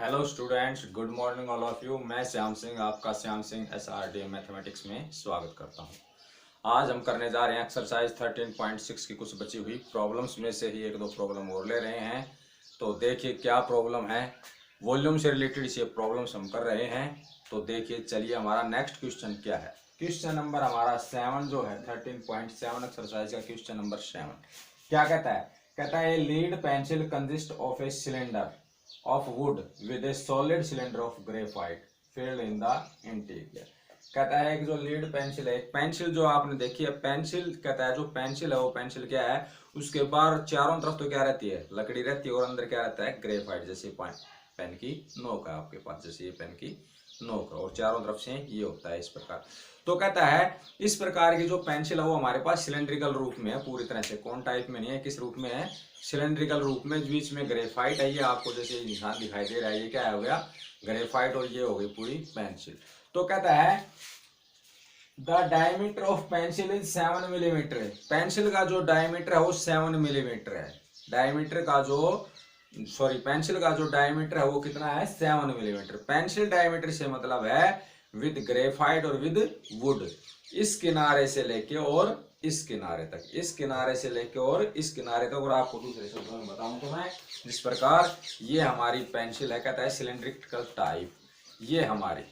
Hello students, good morning all of you. मैं श्याम सिंह, आपका Shyam Singh SRD mathematics में स्वागत करता हूं। आज हम करने जा रहे हैं एक्सरसाइज 13.6 की कुछ बची हुई प्रॉब्लम्स में से ही एक दो प्रॉब्लम और ले रहे हैं। तो देखिए क्या प्रॉब्लम है। वॉल्यूम से रिलेटेड ये प्रॉब्लम्स हम कर रहे हैं। तो देखिए, चलिए हमारा नेक्स्ट क्वेश्चन क्या है। क्वेश्चन नंबर हमारा 7 जो है 13.7 एक्सरसाइज का क्वेश्चन नंबर 7 क्या कहता है। कहता है lead pencil consist of a cylinder of wood with a solid cylinder of graphite filled in the interior। कहता है कि जो लीड पेंसिल है, एक पेंसिल जो आपने देखी है, पेंसिल कहता है जो पेंसिल है वो पेंसिल क्या है, उसके बाहर चारों तरफ तो क्या रहती है, लकड़ी रहती है, और अंदर क्या रहता है, ग्रेफाइट। जैसे पेन की नोक है आपके पास, जैसे ये पेन की नोक है और चारों तरफ से ये होता है इस प्रकार। तो कहता है इस प्रकार की जो पेंसिल है वो हमारे पास सिलेंड्रिकल रूप में है, पूरी तरह से कौन टाइप में नहीं है, किस रूप में है, सिलेंड्रिकल रूप में। बीच में ग्रेफाइट है, ये आपको जैसे निशान दिखाई दे रहा है, ये क्या हो गया, ग्रेफाइट, और ये हो गई पूरी पेंसिल। तो कहता है the diameter of pencil is 7 millimetre. Pencil का जो डायमीटर है वो 7 मिलीमीटर है। डायमीटर का जो पेंसिल का जो डायमीटर है वो कितना है, 7 मिलीमीटर। पेंसिल डायमीटर से मतलब है विद ग्रेफाइट और विद वुड, इस किनारे से लेके और इस किनारे तक, इस किनारे से लेके और इस किनारे तक। और आपको दूसरे शब्दों में बताऊं तो मैं, जिस प्रकार ये हमारी पेंसिल है, कहता है सिलेंड्रिकल टाइप, ये हमारी।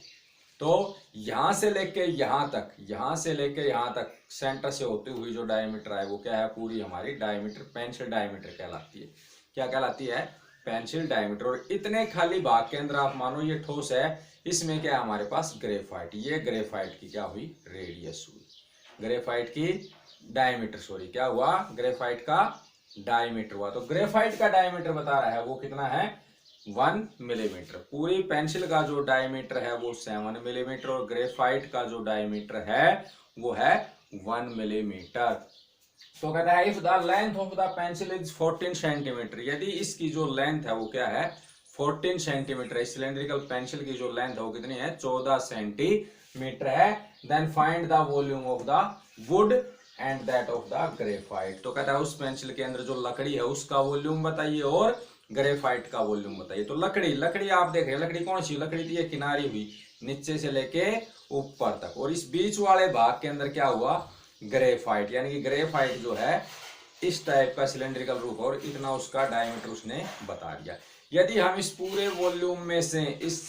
तो यहां से लेके यहां तक, यहां से लेके यहां तक सेंटर से होती हुई जो डायमीटर है वो क्या है, पूरी हमारी डायमीटर पेंसिल डायमीटर कहलाती है। क्या कहलाती है, पेंसिल डायमीटर। और इतने खाली भाग के अंदर आप मानो ये ठोस है, इसमें क्या है हमारे पास, ग्रेफाइट। ये ग्रेफाइट की क्या हुई, रेडियस हुई, ग्रेफाइट की डायमीटर, क्या हुआ, ग्रेफाइट का डायमीटर हुआ। तो ग्रेफाइट का डायमीटर बता रहा है वो कितना है, 1 मिलीमीटर। पूरी पेंसिल का जो डायमीटर है वो 7 मिलीमीटर, और ग्रेफाइट का जो डायमीटर है वो है 1 मिलीमीटर। तो कहता है if the length of the pencil is 14 centimetre, यदि इसकी जो लेंथ है वो क्या है, 14 सेंटीमीटर है। सिलेंड्रिकल पेंसिल की जो लेंथ है वो कितनी है, 14 सेंटीमीटर है। Then find the volume of the wood and that of the graphite. तो कहता है उस पेंसिल के अंदर जो लकड़ी है उसका वॉल्यूम बताइए और ग्रेफाइट का वॉल्यूम बताइए। तो लकड़ी आप देख रहे हैं, लकड़ी कौन सी लकड़ी थी, ये किनारी हुई नीचे से लेके ऊपर तक, और इस बीच वाले भाग के अंदर क्या हुआ, ग्रेफाइट। यानी कि ग्रेफाइट जो है इस टाइप का सिलेंड्रिकल रूप, और इतना उसका डायमीटर उसने बता दिया। यदि हम इस पूरे वॉल्यूम में से इस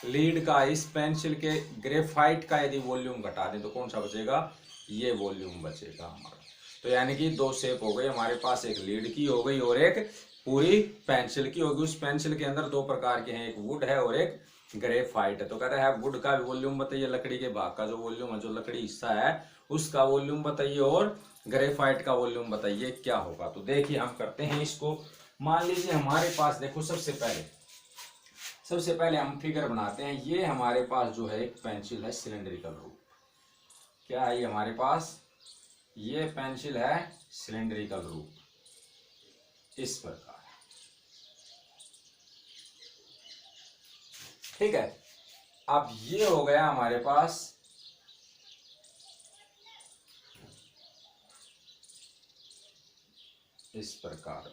लीड का, इस पेंसिल के ग्रेफाइट का यदि वॉल्यूम घटा दें तो कौन सा बचेगा, ये वॉल्यूम बचेगा हमारा। तो यानी कि दो शेप हो गई हमारे पास, एक लीड की हो गई और एक पूरी पेंसिल की होगी। उस पेंसिल के अंदर दो प्रकार के हैं, एक वुड है और एक ग्रेफाइट है। तो कहता है वुड का वॉल्यूम बताइए, लकड़ी के भाग का जो वॉल्यूम है, जो लकड़ी हिस्सा है उसका वॉल्यूम बताइए, और ग्रेफाइट का वॉल्यूम बताइए क्या होगा। तो देखिए हम करते हैं इसको। मान लीजिए हमारे पास, देखो सबसे पहले हम फिगर बनाते हैं। ये हमारे पास जो है एक पेंसिल है सिलेंड्रिकल रूप, क्या है ये हमारे पास, ये पेंसिल है सिलेंड्रिकल रूप इस प्रकार, ठीक है। अब ये हो गया हमारे पास इस प्रकार,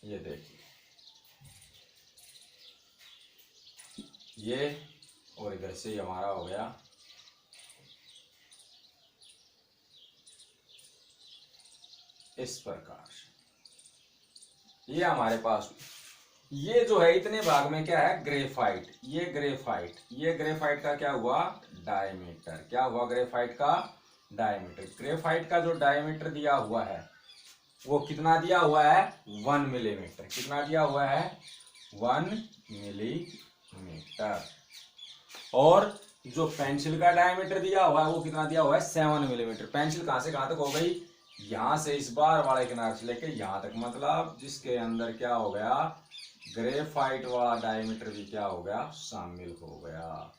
ये देखिए ये, और इधर से हमारा हो गया इस प्रकार, ये हमारे पास। ये जो है इतने भाग में क्या है, ग्रेफाइट। ये ग्रेफाइट का क्या हुआ, डायमीटर। क्या हुआ, ग्रेफाइट का डायमीटर। ग्रेफाइट का जो डायमीटर दिया हुआ है वो कितना दिया हुआ है, 1 मिलीमीटर। कितना दिया हुआ है, 1 मिलीमीटर। और जो पेंसिल का डायमीटर दिया हुआ है वो कितना दिया हुआ है, 7 मिलीमीटर। पेंसिल कहां से कहां तक हो गई, यहां से इस बार वाले किनारे से लेके यहां तक, मतलब जिसके अंदर क्या हो गया, ग्रेफाइट वाला डायमीटर भी क्या हो गया, शामिल हो गया।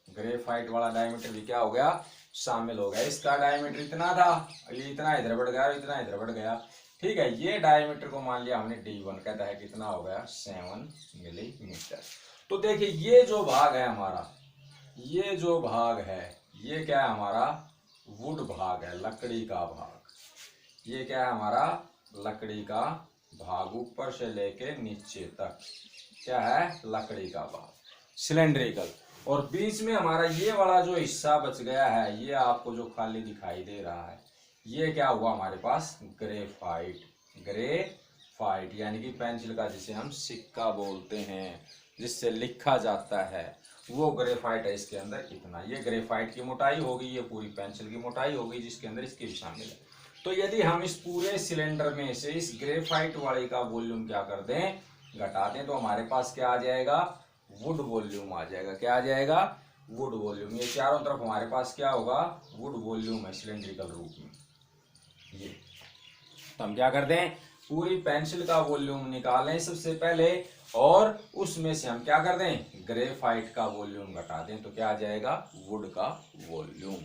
ग्रेफाइट वाला डायमीटर भी क्या हो गया, शामिल हो गया। इसका डायमीटर इतना था, ये इतना इधर बढ़ गया, इतना इधर बढ़ गया, ठीक है। ये डायमीटर को मान लिया हमने D1, कहता है कितना हो गया, 7 मिलीमीटर। तो देखिए ये जो भाग है हमारा, ये जो भाग है ये क्या है हमारा, वुड भाग है, लकड़ी का भाग। ये क्या है हमारा, लकड़ी का भाग ऊपर से लेके नीचे तक क्या है, लकड़ी का भाग, सिलेंड्रिकल। और बीच में हमारा ये वाला जो हिस्सा बच गया है, ये आपको जो खाली दिखाई दे रहा है, ये क्या हुआ हमारे पास, ग्रेफाइट। ग्रेफाइट यानी कि पेंसिल का जिसे हम सिक्का बोलते हैं, जिससे लिखा जाता है, वो ग्रेफाइट है। इसके अंदर इतना, ये ग्रेफाइट की मोटाई होगी, ये पूरी पेंसिल की मोटाई होगी, जिसके अंदर इसके भी शामिल है। तो यदि हम इस पूरे सिलेंडर में से इस ग्रेफाइट वाले का वॉल्यूम क्या कर दें, घटा दें, तो हमारे पास क्या आ जाएगा, वुड वॉल्यूम आ जाएगा। क्या आ जाएगा, वुड वॉल्यूम। ये चारों तरफ हमारे पास क्या होगा, वुड वॉल्यूम है सिलेंड्रिकल रूप में ये। तो हम क्या कर दें, पूरी पेंसिल का वॉल्यूम निकालें सबसे पहले, और उसमें से हम क्या कर दें, ग्रेफाइट का वॉल्यूम घटा दें, तो क्या आ जाएगा, वुड का वॉल्यूम।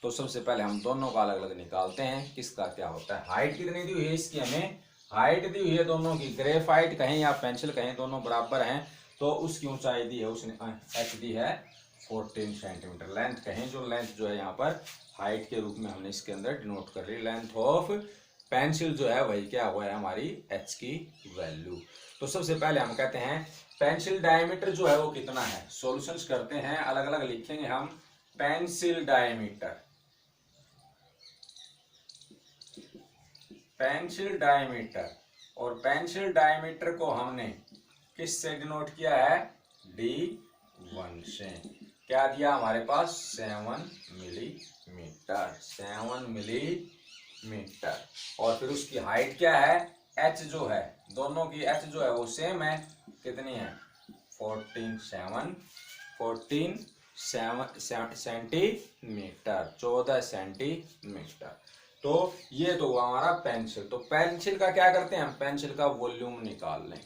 तो सबसे पहले हम दोनों का अलग अलग निकालते हैं, किसका क्या होता है। हाइट कितनी दी हुई है इसकी, हमें हाइट दी हुई है दोनों की, ग्रेफाइट कहें या पेंसिल कहें, दोनों बराबर हैं। तो उसकी ऊंचाई दी है उसने, एच दी है 14 सेंटीमीटर। लेंथ कहें, जो लेंथ जो है यहाँ पर हाइट के रूप में हमने इसके अंदर डिनोट कर ली, लेंथ ऑफ पेंसिल जो है वही क्या हुआ है, हमारी एच की वैल्यू। तो सबसे पहले हम कहते हैं पेंसिल डायमीटर जो है वो कितना है। सॉल्यूशंस करते हैं, अलग अलग लिखेंगे हम। पेंसिल डायमीटर, पेंसिल डायमीटर, और पेंसिल डायमीटर को हमने किससे डिनोट किया है, D1 से। क्या दिया हमारे पास, 7 मिलीमीटर, 7 मिलीमीटर। और फिर उसकी हाइट क्या है, h जो है, दोनों की h जो है वो सेम है, कितनी है, 14 सेंटीमीटर, 14 सेंटीमीटर। तो ये तो हुआ हमारा पेंसिल। तो पेंसिल का क्या करते हैं हम, पेंसिल का वॉल्यूम निकाल लें,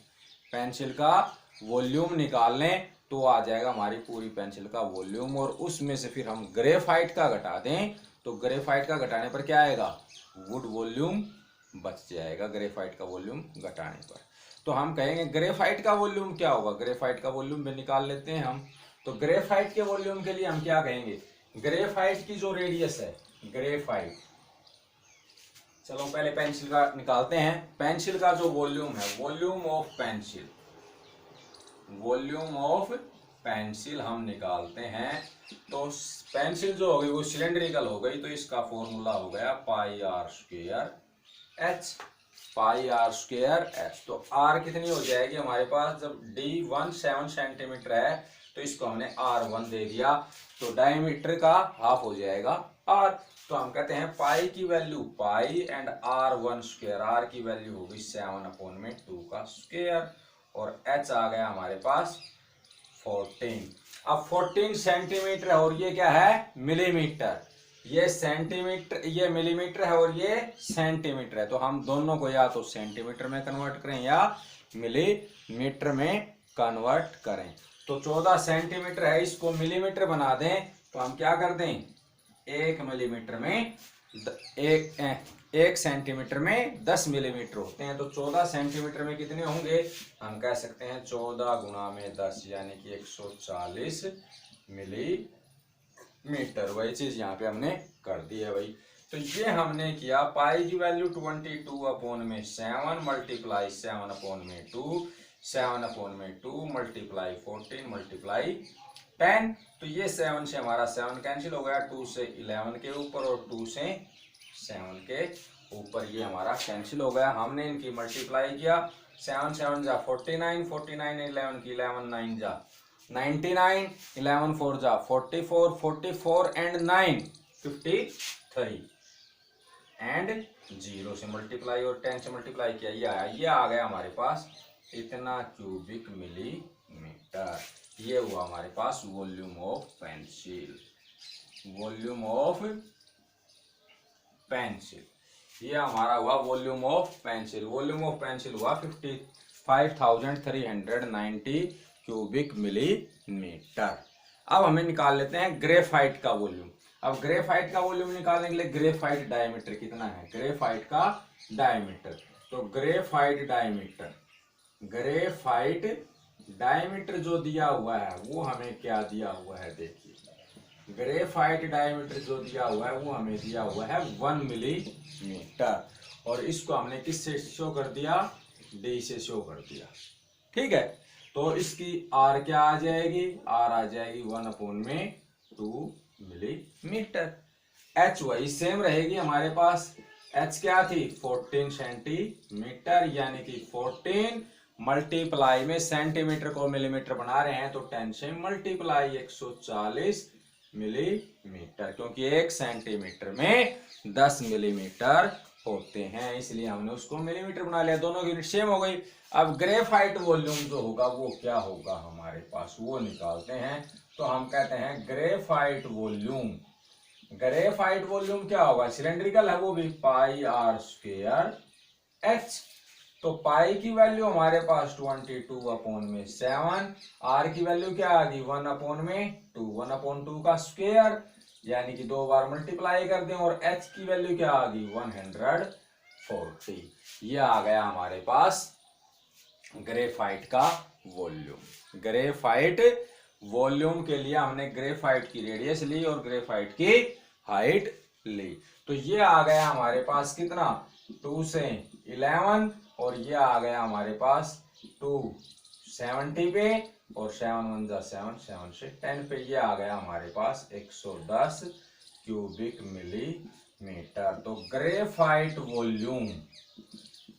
पेंसिल का वॉल्यूम निकाल लें, तो आ जाएगा हमारी पूरी पेंसिल का वॉल्यूम। और उसमें से फिर हम ग्रेफाइट का घटा दें, तो ग्रेफाइट का घटाने पर क्या आएगा, वुड वॉल्यूम बच जाएगा, ग्रेफाइट का वॉल्यूम घटाने पर। तो हम कहेंगे ग्रेफाइट का वॉल्यूम क्या होगा, ग्रेफाइट का वॉल्यूम भी निकाल लेते हैं हम। तो ग्रेफाइट के वॉल्यूम के लिए हम क्या कहेंगे, ग्रेफाइट की जो रेडियस है, ग्रेफाइट, चलो पहले पेंसिल का निकालते हैं। पेंसिल का जो वॉल्यूम है, volume of pencil, volume of pencil हम निकालते हैं। तो पेंसिल जो हो गई वो सिलेंड्रिकल हो गई, तो इसका फॉर्मूला हो गया pi r square h, pi r square h. तो आर कितनी हो जाएगी हमारे पास, जब D1 7 सेंटीमीटर है तो इसको हमने R1 दे दिया, तो डायमीटर का हाफ हो जाएगा R। तो हम कहते हैं पाई की value pi and R1 square, R की वैल्यू होगी 7/2 का स्क्वायर, और h आ गया हमारे पास 14। अब 14 सेंटीमीटर है, और ये क्या है, मिलीमीटर। ये सेंटीमीटर, ये मिलीमीटर है, और ये सेंटीमीटर है। तो हम दोनों को या तो सेंटीमीटर में कन्वर्ट करें या मिलीमीटर में कन्वर्ट करें। तो 14 सेंटीमीटर है, इसको मिलीमीटर बना दें, तो हम क्या कर दें, 1 मिलीमीटर में एक सेंटीमीटर में 10 मिलीमीटर होते हैं। तो 14 सेंटीमीटर में कितने होंगे, हम कह सकते हैं 14 गुणा में 10 यानी कि 140 मिलीमीटर। वही चीज यहाँ पे हमने कर दी है भाई। तो ये हमने किया, पाई की वैल्यू 22/7 मल्टीप्लाई 7/2, 7/2 मल्टीप्लाई 14 मल्टीप्लाई 10। तो ये 7 से हमारा 7 कैंसिल हो गया, 2 से 11 के ऊपर और 2 से 7 के ऊपर, ये हमारा कैंसिल हो गया। हमने इनकी मल्टीप्लाई किया, 7 7 जा 49, 49 11 की 11 9 जा 99, 11 4 जा 44, 44 एंड 9 53 एंड 0 से मल्टीप्लाई और 10 से मल्टीप्लाई किया, ये आया, ये आ गया हमारे पास इतना क्यूबिक मिलीमीटर। ये हुआ हमारे पास volume of pencil, volume of pencil, ये हमारा हुआ volume of pencil. Volume of pencil हुआ 55,390 क्यूबिक मिलीमीटर। अब हमें निकाल लेते हैं ग्रेफाइट का वॉल्यूम। अब ग्रेफाइट का वॉल्यूम निकालने के लिए ग्रेफाइट डायमीटर कितना है, ग्रेफाइट का डायमीटर। तो ग्रेफाइट डायमीटर, ग्रेफाइट डायमीटर जो दिया हुआ है वो हमें क्या दिया हुआ है, देखिए ग्रेफाइट डायमीटर जो दिया हुआ है वो हमें दिया हुआ है 1 मिलीमीटर, और इसको हमने किससे शो कर दिया, डी से शो कर दिया। ठीक है, तो इसकी आर क्या आ जाएगी, आर आ जाएगी 1/2 मिलीमीटर। एच वही सेम रहेगी हमारे पास, एच क्या थी 14 सेंटीमीटर, यानी कि 14 मल्टीप्लाई में सेंटीमीटर को मिलीमीटर बना रहे हैं तो 10 से मल्टीप्लाई 140 मिलीमीटर, क्योंकि 1 सेंटीमीटर में 10 मिलीमीटर होते हैं, इसलिए हमने उसको मिलीमीटर बना लिया। दोनों की यूनिट सेम हो गई। अब ग्रेफाइट वॉल्यूम जो होगा वो क्या होगा हमारे पास, वो निकालते हैं। तो हम कहते हैं ग्रेफाइट वॉल्यूम, ग्रेफाइट वॉल्यूम क्या होगा, सिलेंड्रिकल है वो भी, पाई आर स्क्वायर एच। तो पाई की वैल्यू हमारे पास 22/7, आर की वैल्यू क्या आ गई 1/2, 1/2 का स्क्वायर, यानी कि 2 बार मल्टीप्लाई कर दें, और एच की वैल्यू क्या आ गई 140। ये आ गया हमारे पास ग्रेफाइट का वॉल्यूम। ग्रेफाइट वॉल्यूम के लिए हमने ग्रेफाइट की रेडियस ली और ग्रेफाइट की हाइट ली। तो ये आ गया हमारे पास कितना, 2 से 11, और ये आ गया हमारे पास 270 पे, और 7 1 जा 7, 7 से 10 पे, ये आ गया हमारे पास 110 क्यूबिक मिलीमीटर। तो ग्रेफाइट वॉल्यूम,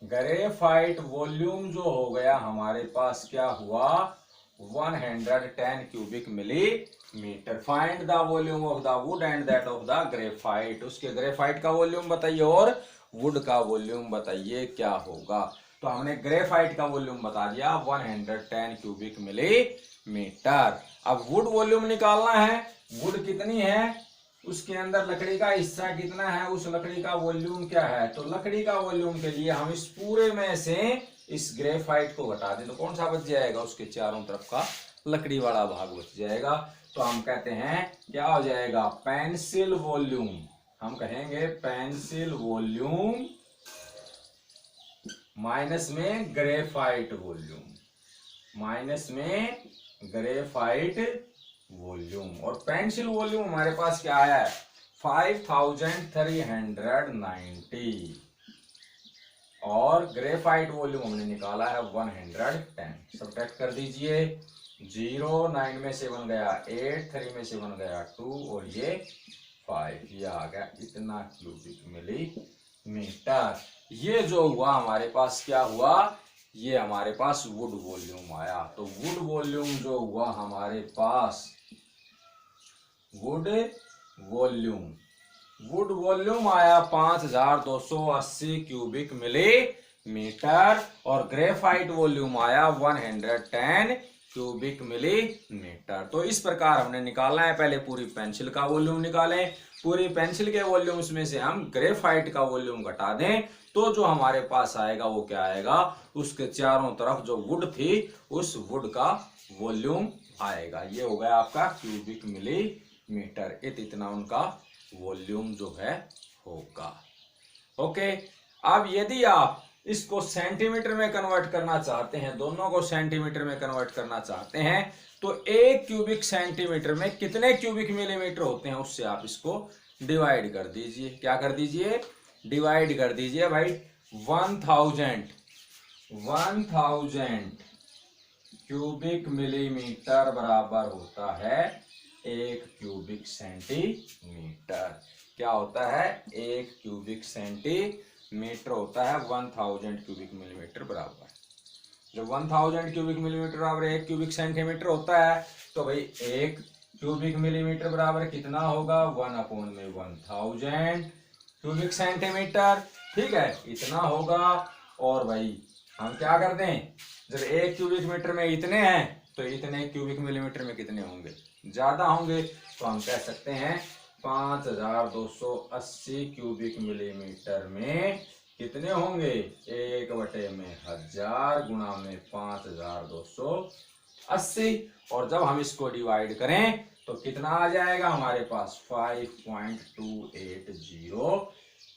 ग्रेफाइट वॉल्यूम जो हो गया हमारे पास क्या हुआ 110 cubic millimetre. Find the volume of the wood and that of the graphite. उसके ग्रेफाइट का वॉल्यूम बताइए और वुड का वॉल्यूम बताइए क्या होगा। तो हमने ग्रेफाइट का वॉल्यूम बता दिया 110 क्यूबिक मिलीमीटर। अब वुड वॉल्यूम निकालना है, वुड कितनी है, उसके अंदर लकड़ी का हिस्सा कितना है, उस लकड़ी का वॉल्यूम क्या है। तो लकड़ी का वॉल्यूम के लिए हम इस पूरे में से इस ग्रेफाइट को घटा दें तो कौन सा बच जाएगा, उसके चारों तरफ का लकड़ी वाला भाग बच जाएगा। तो हम कहते हैं क्या हो जाएगा, पेंसिल वॉल्यूम, हम कहेंगे पेंसिल वॉल्यूम माइनस में ग्रेफाइट वॉल्यूम, माइनस में ग्रेफाइट वॉल्यूम। और पेंसिल वॉल्यूम हमारे पास क्या आया है 5390, और ग्रेफाइट वॉल्यूम हमने निकाला है 110। सब्ट्रैक्ट कर दीजिए, 0 9 में से बन गया 8, 3 में से बन गया 2, और ये 5, ये आ गया इतना क्यूबिक मिलीमीटर। ये जो हुआ हमारे पास क्या हुआ, ये हमारे पास वुड वॉल्यूम आया। तो वुड वॉल्यूम जो हुआ हमारे पास, वुड वॉल्यूम आया 5280 क्यूबिक मिलीमीटर, और ग्रेफाइट वॉल्यूम आया 110 क्यूबिक मिलीमीटर। तो इस प्रकार हमने निकालना है। पहले पूरी पेंसिल का वॉल्यूम निकालें, पूरी पेंसिल के वॉल्यूम में से हम ग्रेफाइट का वॉल्यूम घटा दें तो जो हमारे पास आएगा वो क्या आएगा, उसके चारों तरफ जो वुड थी उस वुड का वॉल्यूम आएगा। ये हो गया आपका क्यूबिक मिलीमीटर, इतना उनका वॉल्यूम जो है होगा। ओके, अब यदि आप इसको सेंटीमीटर में कन्वर्ट करना चाहते हैं, दोनों को सेंटीमीटर में कन्वर्ट करना चाहते हैं, तो 1 क्यूबिक सेंटीमीटर में कितने क्यूबिक मिलीमीटर होते हैं उससे आप इसको डिवाइड कर दीजिए। क्या कर दीजिए, डिवाइड कर दीजिए भाई। 1000 क्यूबिक मिलीमीटर बराबर होता है 1 क्यूबिक सेंटीमीटर। क्या होता है, 1 क्यूबिक सेंटीमीटर होता है 1000 क्यूबिक मिलीमीटर बराबर। जब 1000 क्यूबिक मिलीमीटर बराबर 1 क्यूबिक सेंटीमीटर होता है तो भाई 1 क्यूबिक मिलीमीटर बराबर कितना होगा 1/1000 क्यूबिक सेंटीमीटर। ठीक है, इतना होगा। और भाई हम क्या कर दें, जब 1 क्यूबिक मीटर में इतने हैं तो इतने क्यूबिक मिलीमीटर में कितने होंगे, ज्यादा होंगे। तो हम कह सकते हैं 5280 क्यूबिक मिलीमीटर में कितने होंगे, 1/1000 गुणा में 5280। और जब हम इसको डिवाइड करें तो कितना आ जाएगा हमारे पास 5.280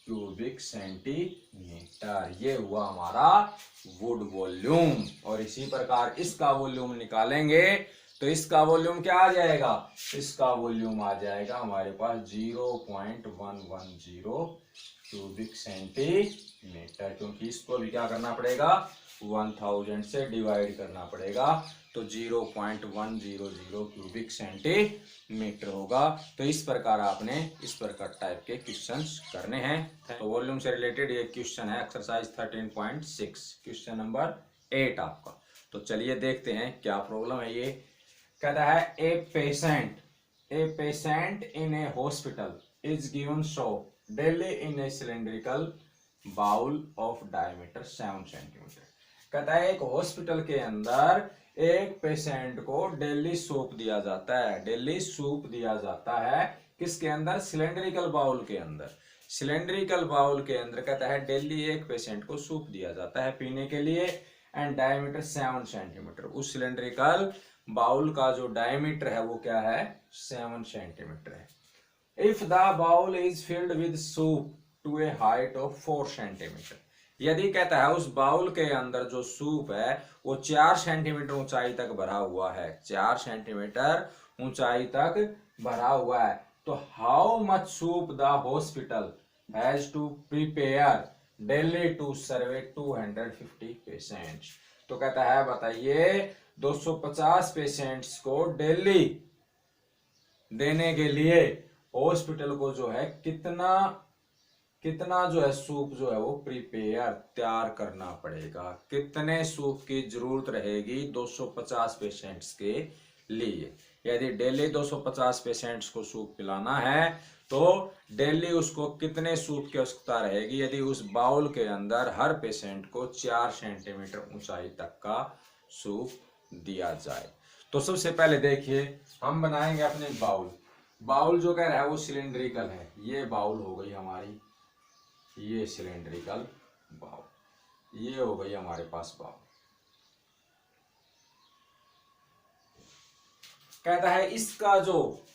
क्यूबिक सेंटीमीटर। ये हुआ हमारा वुड वॉल्यूम। और इसी प्रकार इसका वॉल्यूम निकालेंगे तो इसका वॉल्यूम क्या आ जाएगा, इसका वॉल्यूम आ जाएगा हमारे पास 0.110 क्यूबिक सेंटीमीटर, क्योंकि इसको भी क्या करना पड़ेगा 1000 से डिवाइड करना पड़ेगा, तो 0.100 क्यूबिक सेंटीमीटर होगा। तो इस प्रकार आपने इस प्रकार टाइप के क्वेश्चंस करने हैं। तो वॉल्यूम से रिलेटेड ये क्वेश्चन है एक्सरसाइज 13.6, क्वेश्चन नंबर 8 आपका। तो चलिए देखते हैं क्या प्रॉब्लम है। ये कहता है a patient in a hospital is given soup daily in a cylindrical bowl of diameter 7 centimetre. कहता है एक हॉस्पिटल के अंदर एक पेशेंट को डेली सूप दिया जाता है, डेली सूप दिया जाता है किसके अंदर? सिलेंड्रिकल बाउल के अंदर। सिलेंड्रिकल बाउल के अंदर कहता है डेली एक पेशेंट को सूप दिया जाता है पीने के लिए, एंड डायमीटर 7 सेंटीमीटर। उस सिलेंड्रिकल बाउल का जो डायमीटर है वो क्या है? 7 सेंटीमीटर है। If the bowl is filled with soup to a height of 4 centimetre, यदि कहता है उस बाउल के अंदर जो सूप है वो 4 सेंटीमीटर ऊंचाई तक भरा हुआ है, 4 सेंटीमीटर ऊंचाई तक भरा हुआ है, तो how much soup the hospital has to prepare daily to serve 250 patients. तो कहता है बताइए 250 पेशेंट्स को डेली देने के लिए हॉस्पिटल को जो है कितना जो है सूप जो है वो प्रिपेयर तैयार करना पड़ेगा। कितने सूप की जरूरत रहेगी 250 पेशेंट्स के लिए। यदि डेली 250 पेशेंट्स को सूप पिलाना है तो डेली उसको कितने सूप की आवश्यकता रहेगी यदि उस बाउल के अंदर हर पेशेंट को 4 सेंटीमीटर ऊंचाई तक का सूप दिया जाए। तो सबसे पहले देखिए हम बनाएंगे अपने बाउल जो कह रहा है वो सिलेंड्रिकल है। ये बाउल हो गई हमारी, ये सिलेंड्रिकल बाउल, ये हो गई हमारे पास बाउल। कहता है इसका जो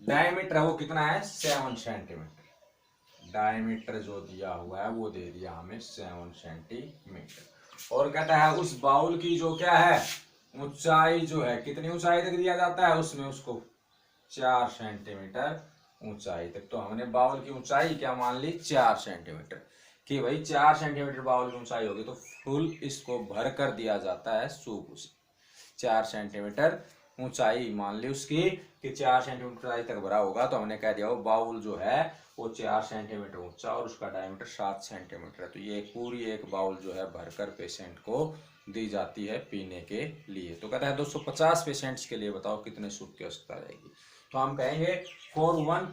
डायमीटर है वो कितना है? 7 सेंटीमीटर। डायमीटर जो दिया हुआ है वो दे दिया हमें 7 सेंटीमीटर। और कहता है उस बाउल की जो क्या है ऊंचाई जो है, कितनी ऊंचाई तक दिया जाता है उसमें उसको 4 सेंटीमीटर ऊंचाई तक। तो हमने बाउल की ऊंचाई क्या मान ली? 4 सेंटीमीटर। कि भाई 4 सेंटीमीटर बाउल की ऊंचाई होगी तो फुल इसको भर कर दिया जाता है सूप उसे। 4 सेंटीमीटर ऊंचाई मान ली उसकी कि 4 सेंटीमीटर ऊंचाई तक भरा होगा, तो हमने कह दिया वो बाउल जो है वो 4 सेंटीमीटर ऊंचा और उसका डायमीटर 7 सेंटीमीटर है। तो ये पूरी एक बाउल जो है भरकर पेशेंट को दी जाती है पीने के लिए। तो कहता है 250 पेशेंट्स के लिए बताओ कितने सूप की आवश्यकता रहेगी। तो हम कहेंगे for one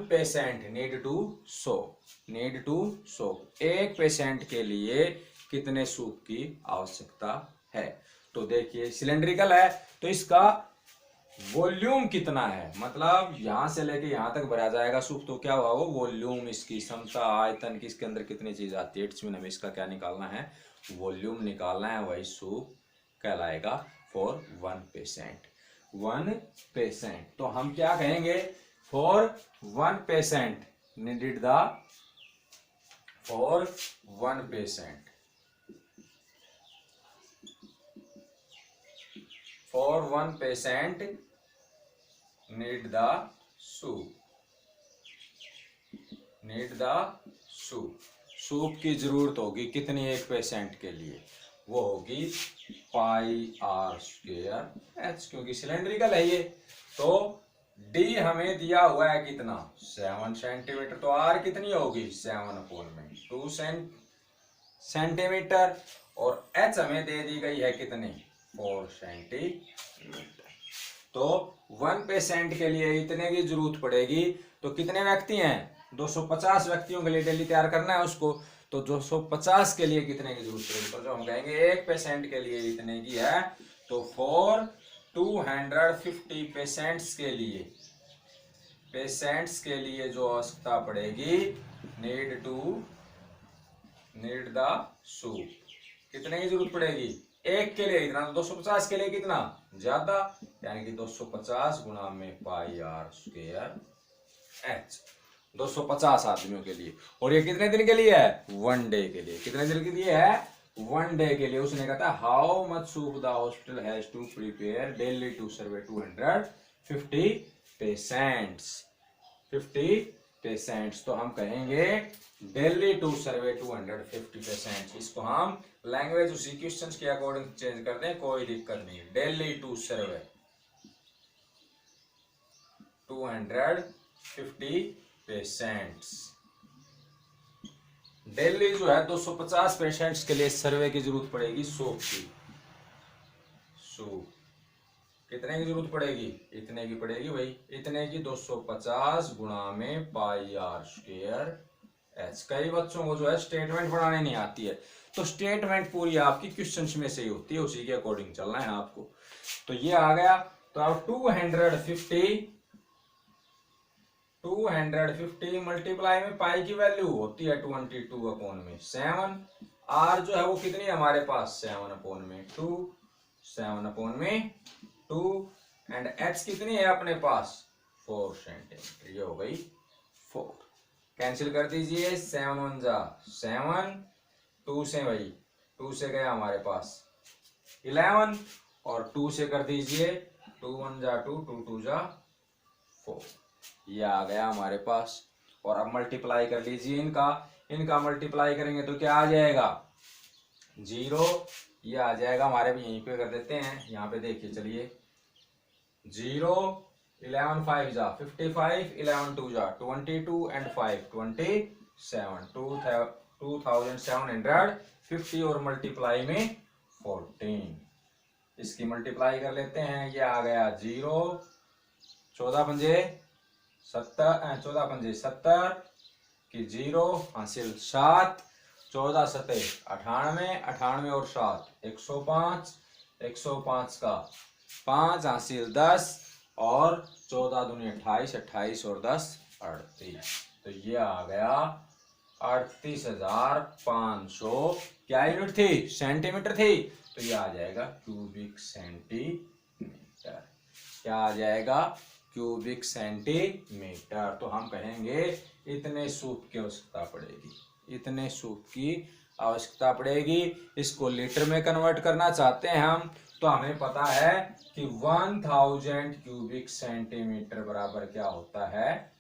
patient need to soup, एक पेशेंट के लिए कितने सूप की आवश्यकता है। तो देखिए सिलेंड्रिकल है तो इसका वॉल्यूम कितना है, मतलब यहां से लेके यहां तक भरा जाएगा सूप, तो क्या हुआ वो वॉल्यूम, इसकी क्षमता, आयतन की, इसके अंदर कितनी चीज आती है, इसमें हमें इसका क्या निकालना है? वॉल्यूम निकालना है। वही सूप कहलाएगा फॉर वन पेशेंट। तो हम क्या कहेंगे? For one patient needed need the soup की जरूरत होगी कितनी एक पेशेंट के लिए? वो होगी πr²h, क्योंकि सिलेंड्रिकल है ये। तो डी हमें दिया हुआ है कितना? 7 सेंटीमीटर। तो आर कितनी होगी? 7/2 सेंटीमीटर। और एच हमें दे दी गई है कितनी? 4 सेंटीमीटर। तो वन पेशेंट के लिए इतने की जरूरत पड़ेगी। तो कितने व्यक्ति हैं? 250 व्यक्तियों के लिए डेली तैयार करना है उसको। तो 250 के लिए कितने की जरूरत पड़ेगी? तो जो हम कहेंगे एक पेशेंट के लिए इतने की है, तो फॉर 250 पेशेंट्स के लिए जो आवश्यकता पड़ेगी नीड द सूप, कितने की जरूरत पड़ेगी? एक के लिए इतना, 250 के लिए कितना ज्यादा, यानी कि 250 गुणा में πr²h, 250 आदमियों के लिए। और ये कितने दिन के लिए है? 1 डे के लिए। कितने दिन के लिए है? 1 डे के लिए। उसने कहता है how much soup the hospital has to prepare daily to serve 250 patients. 50 patients. तो हम कहेंगे दिल्ली टू सर्वे 250 पेशेंट्स। इसको हम लैंग्वेज उसी क्वेश्चन के अकॉर्डिंग चेंज करते हैं, कोई दिक्कत नहीं। Daily to serve 250 patients. Daily जो है 250 पेशेंट्स के लिए सर्वे की जरूरत पड़ेगी सूप की। सूप कितने की जरूरत पड़ेगी? इतने की पड़ेगी भाई, इतने की 250 गुणा में पाई आर स्क्वायर एच। कई बच्चों को जो है स्टेटमेंट बनाने नहीं आती है, तो स्टेटमेंट पूरी आपकी क्वेश्चन में से ही होती है, उसी के अकॉर्डिंग चलना है आपको। तो ये आ गया। तो अब 250 मल्टीप्लाई में पाई की वैल्यू होती है 22 अपॉन में 7। आर जो है वो कितनी है हमारे पास? 7 अपॉन में 2, 7 अपॉन में 2। एंड एच कितनी है अपने पास? 4 सेंटीमीटर। ये हो गई 4। कैंसिल कर दीजिए, 7 1 जा 7, 2 से भाई 2 से गया हमारे पास 11, और 2 से कर दीजिए 2 1 जा 2, 2 2 जा 4। ये आ गया हमारे पास। और अब मल्टीप्लाई कर लीजिए इनका मल्टीप्लाई करेंगे तो क्या आ जाएगा? 0। ये आ जाएगा हमारे भी, यहीं पे कर देते हैं, यहाँ पे देखिए चलिए। 0 11 5 जा 55, 11 2 जा 22 एंड 5 27, 2750 और मल्टीप्लाई में 14। इसकी मल्टीप्लाई कर लेते हैं। ये आ गया 0, 14 पंजे 70, 14 पंजे 70 की 0 हासिल 7, 14 सते 98, 98 और 7 105, 105 का 5 हासिल 10, और 14 दूनी 28, 28 और 10 38। तो ये आ गया 38,500। क्या यूनिट थी? सेंटीमीटर थी। तो ये आ जाएगा क्यूबिक सेंटीमीटर। क्या आ जाएगा? Cubic centimetre. तो हम कहेंगे इतने सूप की आवश्यकता पड़ेगी, इतने सूप की आवश्यकता पड़ेगी। इसको लीटर में कन्वर्ट करना चाहते हैं हम, तो हमें पता है कि 1000 क्यूबिक सेंटीमीटर बराबर क्या होता है?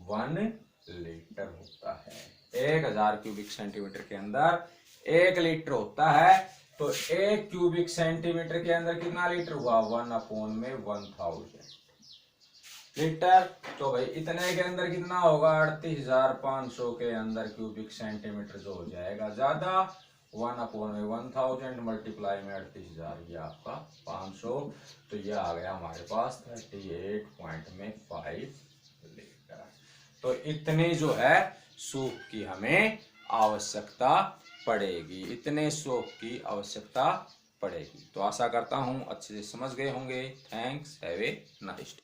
1 लीटर होता है। 1000 क्यूबिक सेंटीमीटर के अंदर 1 लीटर होता है। तो 1 क्यूबिक सेंटीमीटर के अंदर कितना लीटर हुआ? 1 अपॉन में 1000 लीटर। तो भाई इतने के अंदर कितना होगा? 38,500 के अंदर क्यूबिक सेंटीमीटर जो हो जाएगा ज्यादा। 1 अपॉन में 1000 मल्टीप्लाई में 38,000, ये आपका 500। तो ये आ गया हमारे पास 38.5 लीटर। तो इतनी जो है सूप की हमें आवश्यकता पड़ेगी, इतने सूप की आवश्यकता पड़ेगी। तो आशा करता हूं अच्छे से समझ गए होंगे। Thanks, have a nice day.